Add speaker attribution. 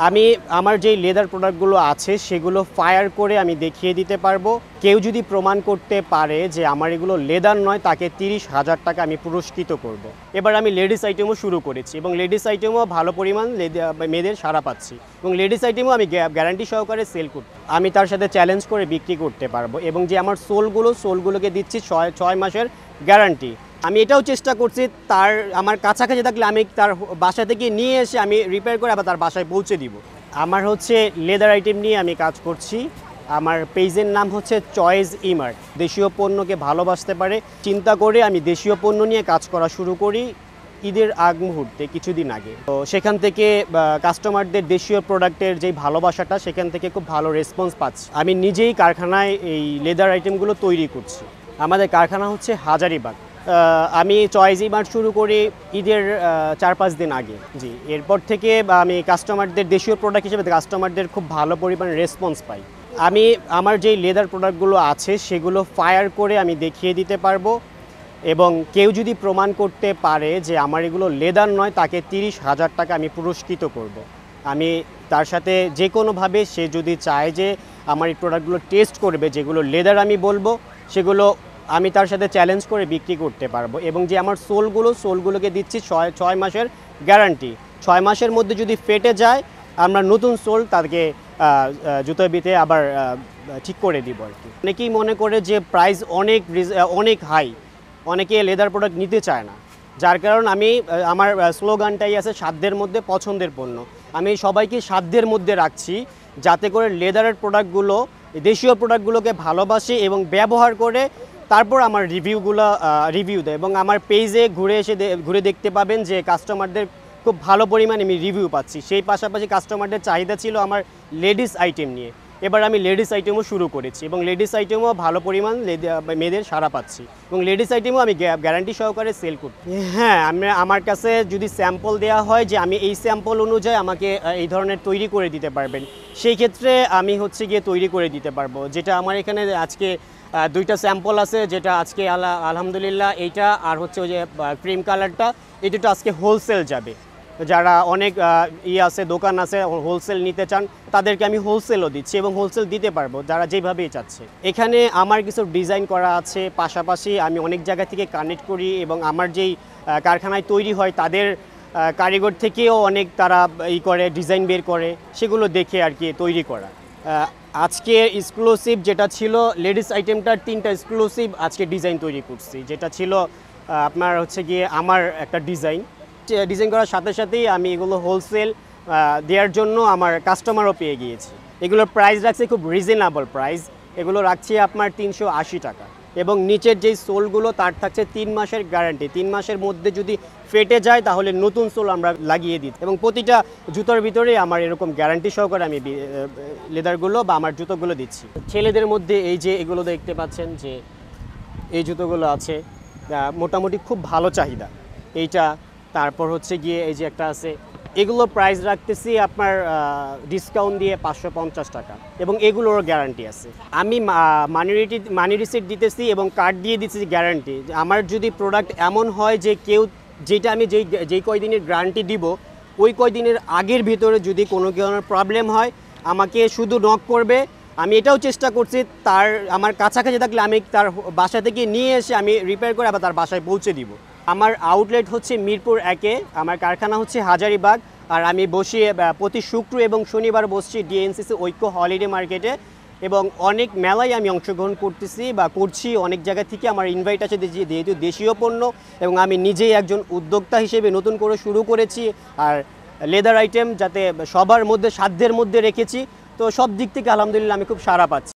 Speaker 1: আমি আমার যেই লেদার প্রোডাক্টগুলো আছে সেগুলো ফায়ার করে আমি দেখিয়ে দিতে পারবো। কেউ যদি প্রমাণ করতে পারে যে আমার এগুলো লেদার নয়, তাকে 30,000 টাকা আমি পুরস্কৃত করব। এবার আমি লেডিস আইটেমও শুরু করেছি এবং লেডিস আইটেমও ভালো পরিমাণ মেয়েদের সাড়া পাচ্ছি এবং লেডিস আইটেমও আমি গ্যারান্টি সহকারে সেল করতে, আমি তার সাথে চ্যালেঞ্জ করে বিক্রি করতে পারবো এবং যে আমার সোলগুলোকে দিচ্ছি 6 মাসের গ্যারান্টি। আমি এটাও চেষ্টা করছি আমার কাছাকাছি থাকলে আমি তার বাসা থেকে নিয়ে এসে আমি রিপেয়ার করে আবার তার বাসায় পৌঁছে দিব। আমার হচ্ছে লেদার আইটেম নিয়ে আমি কাজ করছি। আমার পেজের নাম হচ্ছে চয়েস ইমার্ট। দেশীয় পণ্যকে ভালোবাসতে পারে চিন্তা করে আমি দেশীয় পণ্য নিয়ে কাজ করা শুরু করি ঈদের আগ মুহূর্তে কিছুদিন আগে। তো সেখান থেকে কাস্টমারদের দেশীয় প্রোডাক্টের যেই ভালোবাসাটা, সেখান থেকে খুব ভালো রেসপন্স পাচ্ছি। আমি নিজেই কারখানায় এই লেদার আইটেমগুলো তৈরি করছি। আমাদের কারখানা হচ্ছে হাজারীবাগ। আমি চয়েস ইমার্ট শুরু করি ঈদের 4-5 দিন আগে। জি, এরপর থেকে আমি কাস্টমারদের দেশীয় প্রোডাক্ট হিসেবে কাস্টমারদের খুব ভালো পরিমাণে রেসপন্স পাই। আমি আমার যেই লেদার প্রোডাক্টগুলো আছে সেগুলো ফায়ার করে আমি দেখিয়ে দিতে পারবো এবং কেউ যদি প্রমাণ করতে পারে যে আমার এগুলো লেদার নয়, তাকে 30,000 টাকা আমি পুরস্কৃত করব। আমি তার সাথে যে কোনোভাবে সে যদি চায় যে আমার এই প্রোডাক্টগুলো টেস্ট করবে, যেগুলো লেদার আমি বলবো সেগুলো আমি তার সাথে চ্যালেঞ্জ করে বিক্রি করতে পারবো এবং যে আমার সোলগুলোকে দিচ্ছি 6 মাসের গ্যারান্টি। 6 মাসের মধ্যে যদি ফেটে যায়, আমরা নতুন সোল তাদেরকে জুতোর ভিতরে আবার ঠিক করে দিব আর কি। অনেকেই মনে করে যে প্রাইস অনেক হাই, অনেকে লেদার প্রোডাক্ট নিতে চায় না, যার কারণ আমি আমার স্লোগানটাই আছে সাধ্যের মধ্যে পছন্দের পণ্য। আমি সবাইকে সাধ্যের মধ্যে রাখছি যাতে করে লেদারের প্রোডাক্টগুলো, দেশীয় প্রোডাক্টগুলোকে ভালোবাসে এবং ব্যবহার করে তারপর আমার রিভিউ দেয় এবং আমার পেজে ঘুরে দেখতে পাবেন যে কাস্টমারদের খুব ভালো পরিমাণে আমি রিভিউ পাচ্ছি। সেই পাশাপাশি কাস্টমারদের চাহিদা ছিল আমার লেডিস আইটেম নিয়ে। এবার আমি লেডিস আইটেমও শুরু করেছি এবং লেডিস আইটেমও ভালো পরিমাণ মেয়েদের সাড়া পাচ্ছি এবং লেডিস আইটেমও আমি গ্যারান্টি সহকারে সেল করছি। হ্যাঁ, আমার কাছে যদি স্যাম্পল দেওয়া হয় যে আমি এই স্যাম্পল অনুযায়ী আমাকে এই ধরনের তৈরি করে দিতে পারবেন, সেই ক্ষেত্রে আমি হচ্ছে গিয়ে তৈরি করে দিতে পারবো। যেটা আমার এখানে আজকে 2টা স্যাম্পল আছে, যেটা আজকে আলহামদুলিল্লাহ এইটা আর হচ্ছে ওই যে ক্রিম কালারটা, এই দুটো আজকে হোলসেল যাবে। যারা অনেক আছে, দোকান আছে, হোলসেল নিতে চান তাদেরকে আমি হোলসেলও দিচ্ছি এবং হোলসেল দিতে পারবো যারা যেভাবেই চাচ্ছে। এখানে আমার কিছু ডিজাইন করা আছে, পাশাপাশি আমি অনেক জায়গা থেকে কানেক্ট করি এবং আমার যেই কারখানায় তৈরি হয় তাদের কারিগর থেকেও অনেক তারা করে ডিজাইন বের করে, সেগুলো দেখে আর কি তৈরি করা। আজকে এক্সক্লুসিভ যেটা ছিল লেডিস আইটেমটার 3টা এক্সক্লুসিভ আজকে ডিজাইন তৈরি করছি, যেটা ছিল আপনার হচ্ছে গিয়ে আমার একটা ডিজাইন করার সাথে সাথেই আমি এগুলো হোলসেল দেওয়ার জন্য আমার কাস্টমারও পেয়ে গিয়েছি। এগুলোর প্রাইস রাখছি খুব রিজনেবল প্রাইস, এগুলো রাখছি আপনার 380 টাকা এবং নিচের যেই সোলগুলো তার থাকছে 3 মাসের গ্যারান্টি। 3 মাসের মধ্যে যদি ফেটে যায় তাহলে নতুন সোল আমরা লাগিয়ে দিই এবং প্রতিটা জুতোর ভিতরে আমার এরকম গ্যারান্টি সহকারে আমি লেদারগুলো বা আমার জুতোগুলো দিচ্ছি। ছেলেদের মধ্যে এই যে এগুলো দেখতে পাচ্ছেন যে এই জুতোগুলো আছে, মোটামুটি খুব ভালো চাহিদা এইটা। তারপর হচ্ছে গিয়ে এই যে একটা আছে, এগুলো প্রাইস রাখতেছি আপনার ডিসকাউন্ট দিয়ে 550 টাকা এবং এগুলোরও গ্যারান্টি আছে। আমি মানি রিসিট দিতেছি এবং কার্ড দিয়ে দিচ্ছি গ্যারান্টি। আমার যদি প্রোডাক্ট এমন হয় যে যেটা আমি যেই কয়দিনের গ্যারান্টি দিব, ওই কয়দিনের আগের ভিতরে যদি কোনো প্রবলেম হয় আমাকে শুধু নক করবে। আমি এটাও চেষ্টা করছি আমার কাছাকাছি থাকলে আমি তার বাসা থেকে নিয়ে এসে আমি রিপেয়ার করে আবার তার বাসায় পৌঁছে দিব। আমার আউটলেট হচ্ছে মিরপুর 1-এ, আমার কারখানা হচ্ছে হাজারীবাগ, আর আমি বসি প্রতি শুক্র এবং শনিবার বসছি ডিএনসিসি ঐক্য হলিডে মার্কেটে এবং অনেক মেলায় আমি অংশগ্রহণ করছি। অনেক জায়গা থেকে আমার ইনভাইট আছে যেহেতু দেশীয় পণ্য এবং আমি নিজেই একজন উদ্যোক্তা হিসেবে নতুন করে শুরু করেছি। আর লেদার আইটেম যাতে সবার মধ্যে সাধ্যের মধ্যে রেখেছি, তো সব দিক থেকে আলহামদুলিল্লাহ আমি খুব সাড়া পাচ্ছি।